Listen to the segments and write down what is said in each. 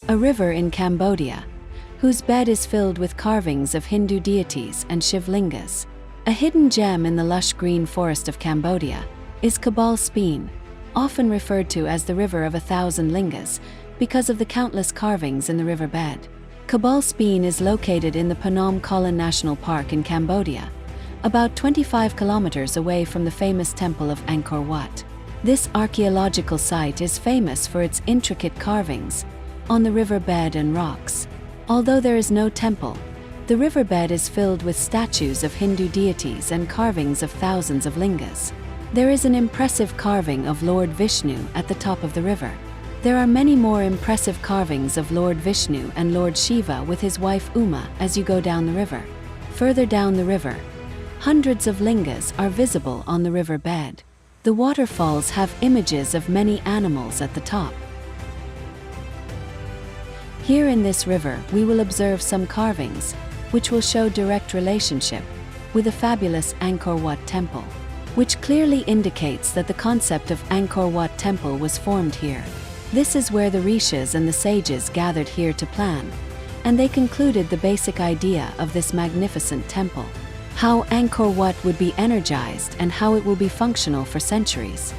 a river in Cambodia, whose bed is filled with carvings of Hindu deities and Shivlingas. A hidden gem in the lush green forest of Cambodia is Kabal Speen, often referred to as the River of 1,000 Lingas because of the countless carvings in the riverbed. Kabal Speen is located in the Phnom Kolon National Park in Cambodia, about 25 kilometers away from the famous temple of Angkor Wat. This archaeological site is famous for its intricate carvings on the riverbed and rocks. Although there is no temple, the riverbed is filled with statues of Hindu deities and carvings of thousands of lingas. There is an impressive carving of Lord Vishnu at the top of the river. There are many more impressive carvings of Lord Vishnu and Lord Shiva with his wife Uma as you go down the river. Further down the river, hundreds of lingas are visible on the riverbed. The waterfalls have images of many animals at the top. Here in this river, we will observe some carvings, which will show direct relationship with the fabulous Angkor Wat temple, which clearly indicates that the concept of Angkor Wat temple was formed here. This is where the rishis and the sages gathered here to plan, and they concluded the basic idea of this magnificent temple, how Angkor Wat would be energized and how it will be functional for centuries.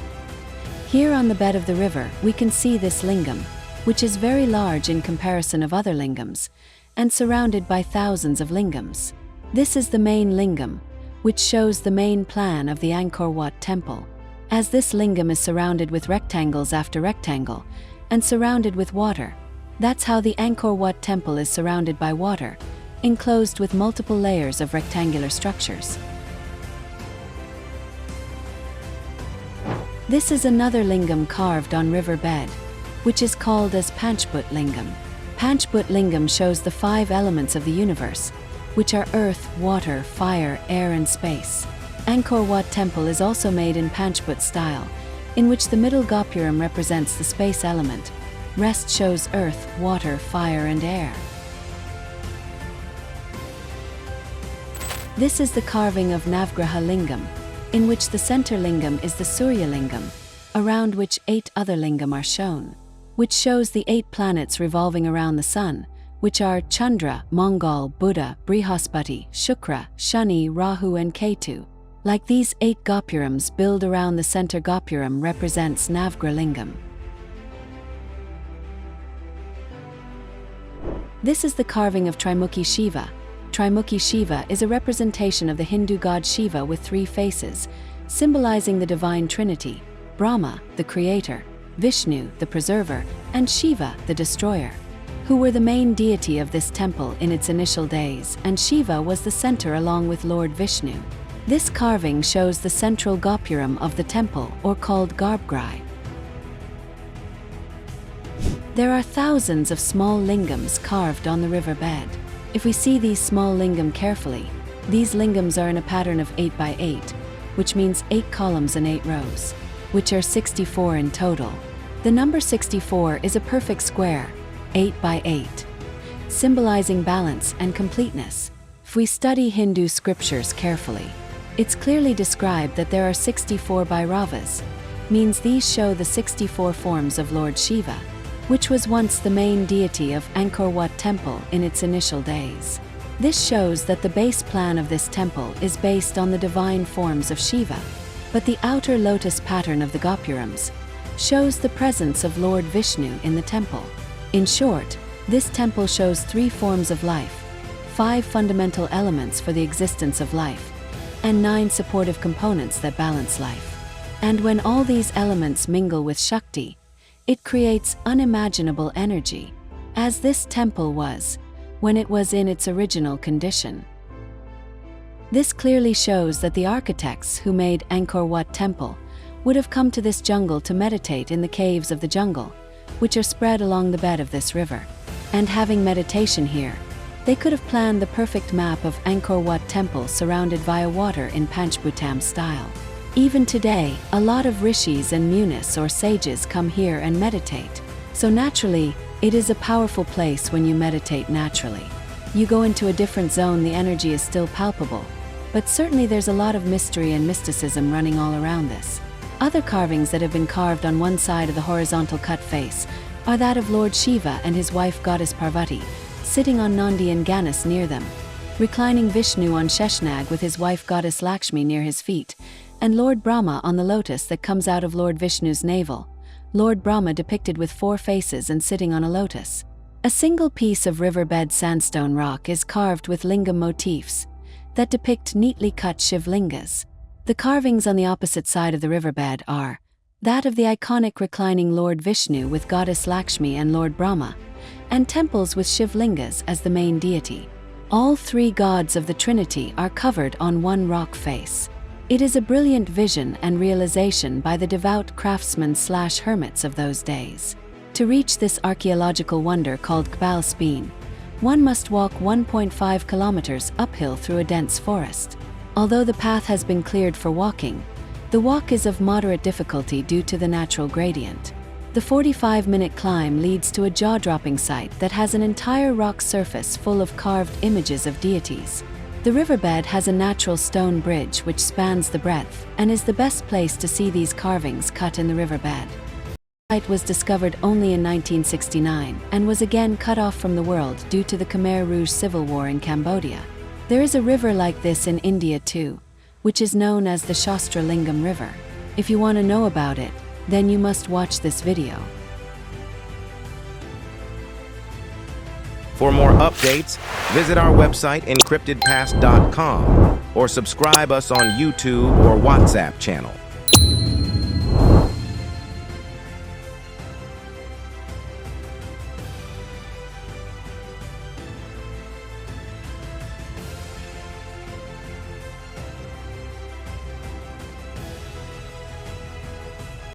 Here on the bed of the river, we can see this lingam, which is very large in comparison of other lingams, and surrounded by thousands of lingams. This is the main lingam, which shows the main plan of the Angkor Wat temple. As this lingam is surrounded with rectangles after rectangle, and surrounded with water, that's how the Angkor Wat temple is surrounded by water, enclosed with multiple layers of rectangular structures. This is another lingam carved on riverbed, which is called as Panchbhut Lingam. Panchbhut Lingam shows the 5 elements of the universe, which are earth, water, fire, air and space. Angkor Wat temple is also made in Panchbhut style, in which the middle Gopuram represents the space element, rest shows earth, water, fire and air. This is the carving of Navgraha Lingam, in which the center lingam is the Surya Lingam, around which 8 other lingam are shown, which shows the 8 planets revolving around the sun, which are Chandra, Mongol, Buddha, Brihaspati, Shukra, Shani, Rahu and Ketu. Like these 8 Gopurams build around the center Gopuram represents Navgraha Lingam. This is the carving of Trimukhi Shiva. Trimukhi Shiva is a representation of the Hindu god Shiva with 3 faces, symbolizing the divine trinity, Brahma, the creator, Vishnu, the preserver, and Shiva, the destroyer, who were the main deity of this temple in its initial days, and Shiva was the center along with Lord Vishnu. This carving shows the central Gopuram of the temple, or called Garbhagriha. There are thousands of small lingams carved on the riverbed. If we see these small lingam carefully, these lingams are in a pattern of 8 by 8, which means 8 columns and 8 rows, which are 64 in total. The number 64 is a perfect square, 8 by 8, symbolizing balance and completeness. If we study Hindu scriptures carefully, it's clearly described that there are 64 Bhairavas, means these show the 64 forms of Lord Shiva, which was once the main deity of Angkor Wat temple in its initial days. This shows that the base plan of this temple is based on the divine forms of Shiva, but the outer lotus pattern of the Gopurams shows the presence of Lord Vishnu in the temple. In short, this temple shows 3 forms of life, 5 fundamental elements for the existence of life, and 9 supportive components that balance life. And when all these elements mingle with Shakti, it creates unimaginable energy, as this temple was when it was in its original condition. This clearly shows that the architects who made Angkor Wat temple would have come to this jungle to meditate in the caves of the jungle, which are spread along the bed of this river. And having meditation here, they could have planned the perfect map of Angkor Wat temple surrounded via water in Panchbhutam style. Even today, a lot of rishis and munis or sages come here and meditate. So naturally, it is a powerful place when you meditate naturally. You go into a different zone, the energy is still palpable, but certainly there's a lot of mystery and mysticism running all around this. Other carvings that have been carved on one side of the horizontal cut face are that of Lord Shiva and his wife goddess Parvati, sitting on Nandi and Ganesh near them, reclining Vishnu on Sheshnag with his wife goddess Lakshmi near his feet, and Lord Brahma on the lotus that comes out of Lord Vishnu's navel, Lord Brahma depicted with 4 faces and sitting on a lotus. A single piece of riverbed sandstone rock is carved with lingam motifs that depict neatly cut Shivlingas. The carvings on the opposite side of the riverbed are that of the iconic reclining Lord Vishnu with goddess Lakshmi and Lord Brahma, and temples with Shivlingas as the main deity. All 3 gods of the Trinity are covered on one rock face. It is a brilliant vision and realization by the devout craftsmen/hermits of those days. To reach this archaeological wonder called Gbal Speen, one must walk 1.5 kilometers uphill through a dense forest. Although the path has been cleared for walking, the walk is of moderate difficulty due to the natural gradient. The 45-minute climb leads to a jaw-dropping site that has an entire rock surface full of carved images of deities. The riverbed has a natural stone bridge which spans the breadth and is the best place to see these carvings cut in the riverbed. The site was discovered only in 1969 and was again cut off from the world due to the Khmer Rouge civil war in Cambodia. There is a river like this in India too, which is known as the Shastra Lingam River. If you want to know about it, then you must watch this video. For more updates, visit our website encryptedpast.com or subscribe us on YouTube or WhatsApp channel.